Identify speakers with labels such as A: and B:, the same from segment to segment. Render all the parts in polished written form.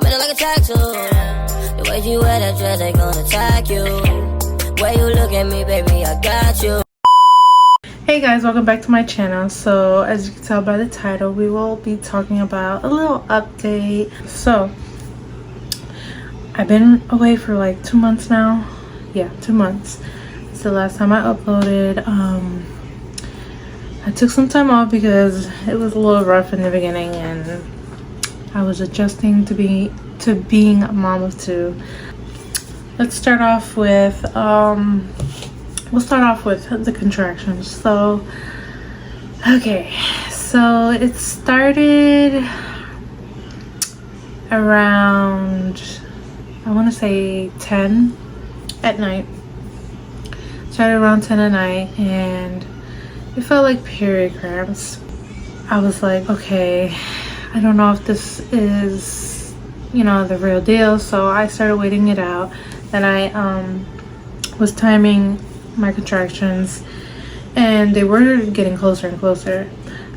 A: feeling like a tattoo. The way you wear that dress, they gonna attack you. Way you look at me, baby, I got you.
B: Hey guys, welcome back to my channel. So as you can tell by the title, we will be talking about a little update. So I've been away for like 2 months now. Yeah, 2 months. It's the last time I uploaded. I took some time off because it was a little rough in the beginning and I was adjusting to being a mom of two. Let's start off with we'll start off with the contractions. So okay, so it started around, I want to say 10 at night. Started around 10 at night and it felt like period cramps. I was like, okay, I don't know if this is, you know, the real deal. So I started waiting it out. Then I was timing my contractions and they were getting closer and closer.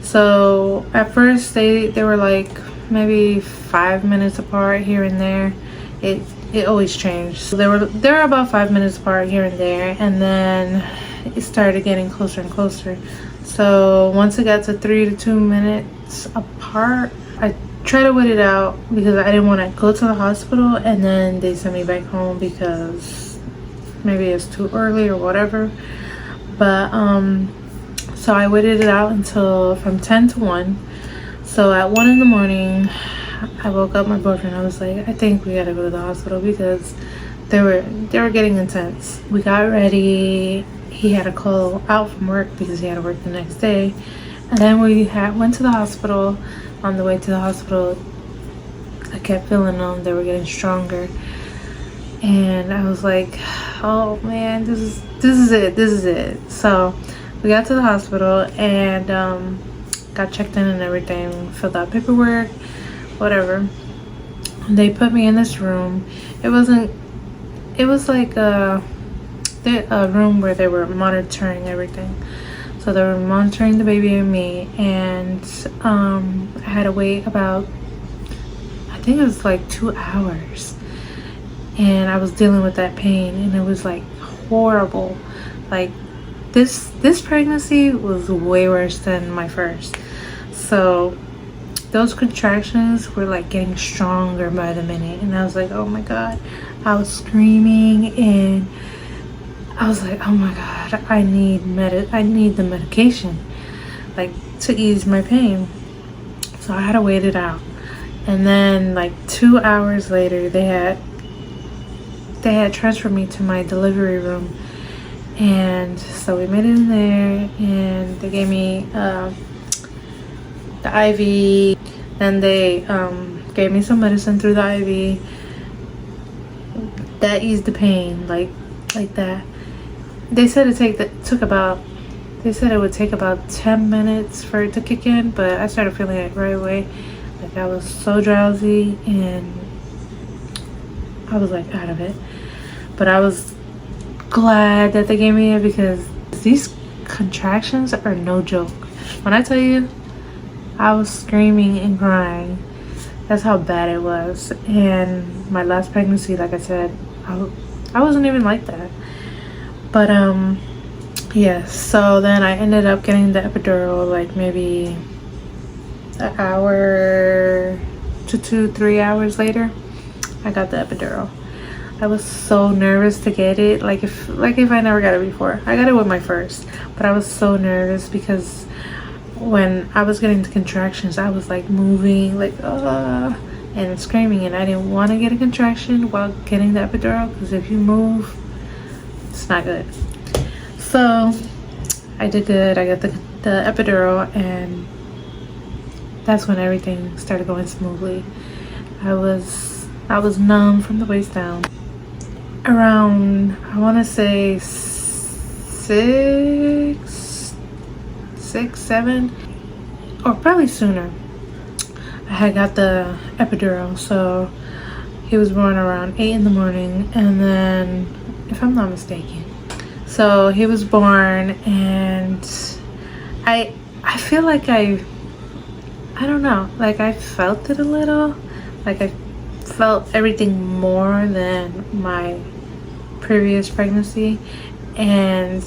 B: So at first they were like maybe 5 minutes apart here and there. It always changed. So they were about 5 minutes apart here and there, and then it started getting closer and closer. So once it got to 3 to 2 minutes apart, I tried to wait it out because I didn't want to go to the hospital and then they sent me back home because maybe it's too early or whatever. But so I waited it out until from 10 to 1. So at 1 in the morning I woke up my boyfriend. I was like, I think we gotta go to the hospital because they were getting intense. We got ready. He had to call out from work because he had to work the next day. And then we went to the hospital. On the way to the hospital, I kept feeling them. They were getting stronger. And I was like, oh man, this is it. So we got to the hospital and got checked in and everything, filled out paperwork, whatever. They put me in this room. It was like a room where they were monitoring everything. So they were monitoring the baby and me, and I had to wait about, I think it was like 2 hours. And I was dealing with that pain and it was like horrible. Like this pregnancy was way worse than my first. So those contractions were like getting stronger by the minute and I was like, oh my god. I was screaming and I was like, oh my god, I need the medication like to ease my pain. So I had to wait it out. And then like 2 hours later they had transferred me to my delivery room. And so we made it in there and they gave me the IV. Then they gave me some medicine through the IV that eased the pain like that. They said it would take about 10 minutes for it to kick in, but I started feeling it right away. Like I was so drowsy and I was like out of it. But I was glad that they gave me it because these contractions are no joke. When I tell you, I was screaming and crying. That's how bad it was. And my last pregnancy, like I said, I wasn't even like that. But yeah, so then I ended up getting the epidural like maybe an hour to 2-3 hours later. I got the epidural. I was so nervous to get it, like if I never got it before. I got it with my first, but I was so nervous because when I was getting the contractions I was like moving like and screaming, and I didn't want to get a contraction while getting the epidural because if you move it's not good. So I did good. I got the epidural and that's when everything started going smoothly. I was numb from the waist down. Around, I want to say 6, 7, or probably sooner, I had got the epidural. So he was born around 8 in the morning, and then, if I'm not mistaken, so he was born, and I feel like I don't know, like I felt it a little, like I felt everything more than my previous pregnancy, and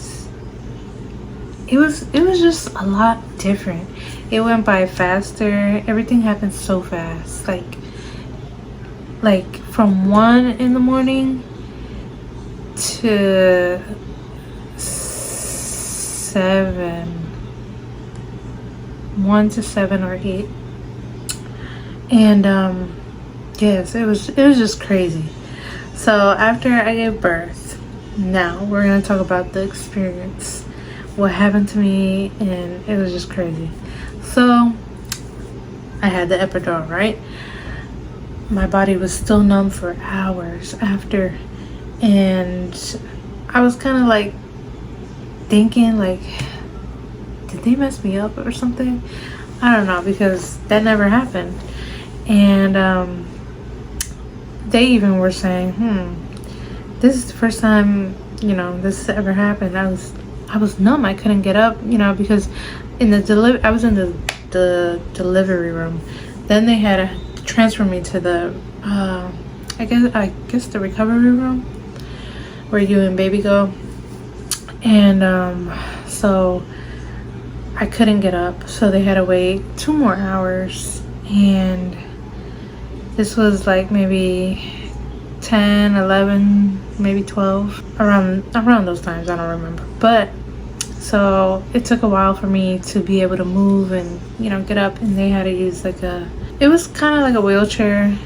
B: it was just a lot different. It went by faster. Everything happened so fast. Like from 1 in the morning to 7, 1 to 7 or 8, and yes, it was just crazy. So after I gave birth, now we're gonna talk about the experience, what happened to me, and it was just crazy. So I had the epidural, right? My body was still numb for hours after, and I was kind of like thinking, like, did they mess me up or something? I don't know, because that never happened. And they even were saying, this is the first time, this has ever happened. I was numb. I couldn't get up, because I was in the delivery room. Then they had to transfer me to the I guess the recovery room where you and baby go. And so I couldn't get up, so they had to wait 2 more hours, and this was like maybe 10, 11, maybe 12, around those times. I don't remember. But so it took a while for me to be able to move and get up, and they had to use it was kind of like a wheelchair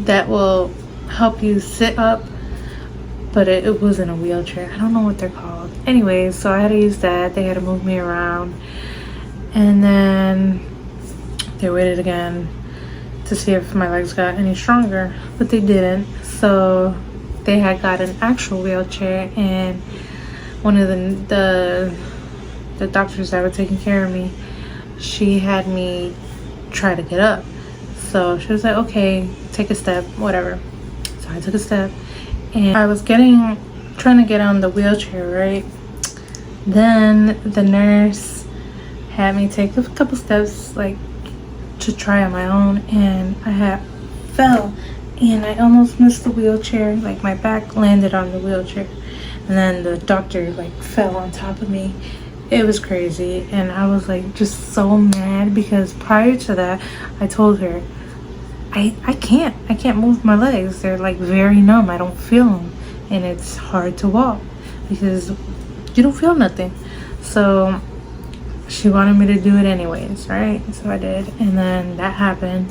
B: that will help you sit up, but it wasn't a wheelchair. I don't know what they're called. Anyways, so I had to use that. They had to move me around, and then they waited again to see if my legs got any stronger, but they didn't. So they had got an actual wheelchair, and one of the doctors that were taking care of me, she had me try to get up. So she was like, okay, take a step, whatever. So I took a step, and I was trying to get on the wheelchair, right? Then the nurse had me take a couple steps, like, to try on my own, and I fell, and I almost missed the wheelchair. Like, my back landed on the wheelchair, and then the doctor fell on top of me. It was crazy, and I was just so mad, because prior to that I told her I can't move my legs. They're very numb. I don't feel them, and it's hard to walk because you don't feel nothing. So she wanted me to do it anyways, right? So I did, and then that happened,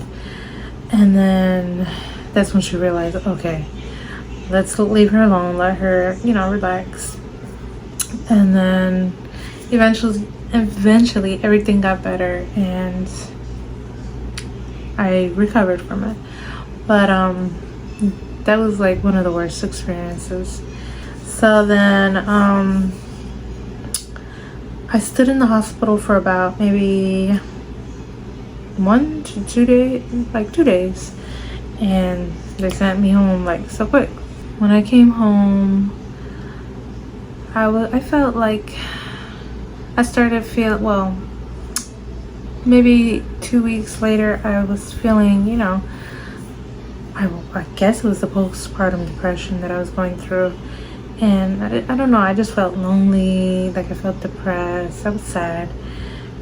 B: and then that's when she realized, okay, let's leave her alone, let her relax. And then eventually everything got better, and I recovered from it. But that was one of the worst experiences. So then I stood in the hospital for about maybe 1 to 2 days, 2 days, and they sent me home so quick. When I came home, I felt like I started to feel, well, maybe 2 weeks later, I was feeling, I guess it was the postpartum depression that I was going through. And I don't know, I just felt lonely, I felt depressed, I was sad.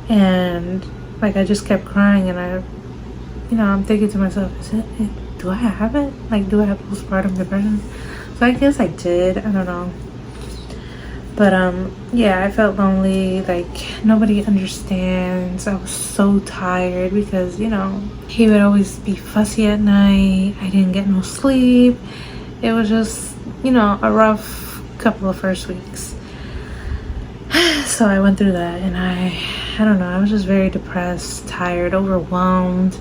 B: And I just kept crying, and I'm thinking to myself, do I have it? Do I have postpartum depression? So I guess I did, I don't know. But yeah, I felt lonely, nobody understands. I was so tired because, he would always be fussy at night. I didn't get no sleep. It was just, a rough couple of first weeks. So I went through that, and I don't know, I was just very depressed, tired, overwhelmed,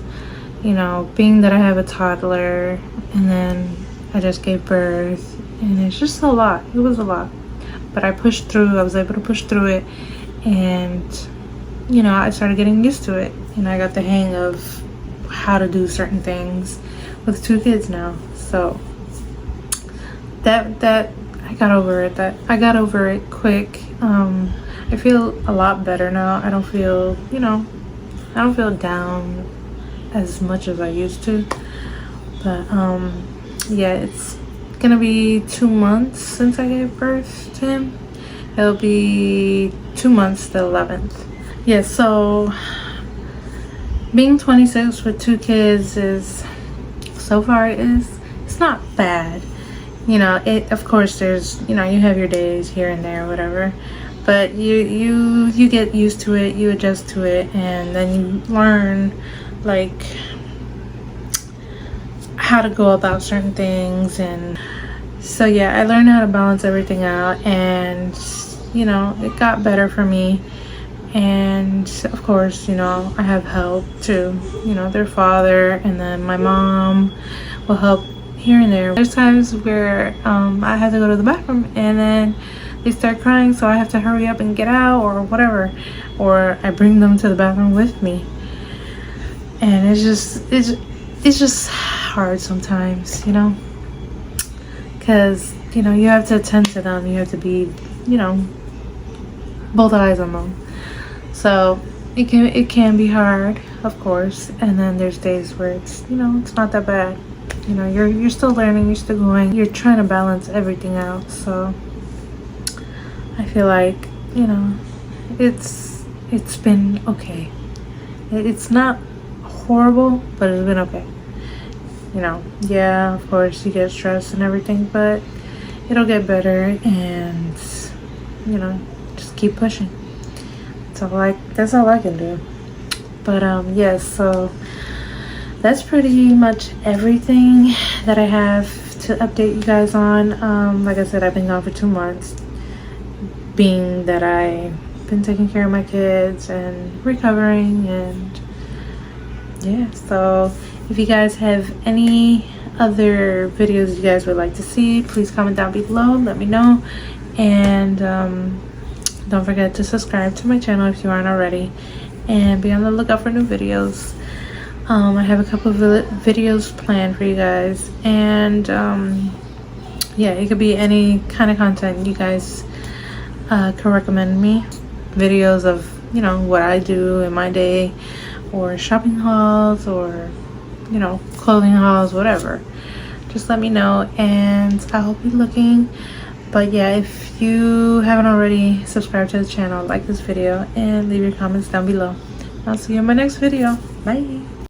B: being that I have a toddler, and then I just gave birth, and it's just a lot. It was a lot. But I pushed through. I was able to push through it, and I started getting used to it, and I got the hang of how to do certain things with 2 kids now. So that I got over it. I got over it quick. I feel a lot better now. I don't feel down as much as I used to. But yeah, it's gonna be 2 months since I gave birth to him. It'll be 2 months the 11th. Yeah, so being 26 with 2 kids is, so far, it's not bad. You know, it, of course, there's, you know, you have your days here and there, whatever, but you get used to it, you adjust to it, and then you learn like how to go about certain things. And so yeah, I learned how to balance everything out, and you know, it got better for me. And of course, you know, I have help too, you know, their father, and then my mom will help here and there. There's times where I have to go to the bathroom and then they start crying, so I have to hurry up and get out or whatever, or I bring them to the bathroom with me. And it's just hard sometimes, you know, because you know, you have to attend to them, you have to be, you know, both eyes on them. So it can be hard, of course. And then there's days where it's, you know, it's not that bad. You know, you're still learning, you're still going, you're trying to balance everything out. So I feel like, you know, it's been okay. It's not horrible, but it's been okay. You know, yeah, of course you get stressed and everything, but it'll get better, and you know, just keep pushing. That's all I can do. But yes, so that's pretty much everything that I have to update you guys on. Like I said, I've been gone for 2 months, being that I've been taking care of my kids and recovering. And yeah, so if you guys have any other videos you guys would like to see, please comment down below, let me know. And don't forget to subscribe to my channel if you aren't already, and be on the lookout for new videos. I have a couple of videos planned for you guys, and yeah, it could be any kind of content you guys can recommend me. Videos of, you know, what I do in my day, or shopping hauls, or you know, clothing hauls, whatever. Just let me know, and I'll be looking. But yeah, if you haven't already, subscribe to the channel, like this video, and leave your comments down below. I'll see you in my next video. Bye.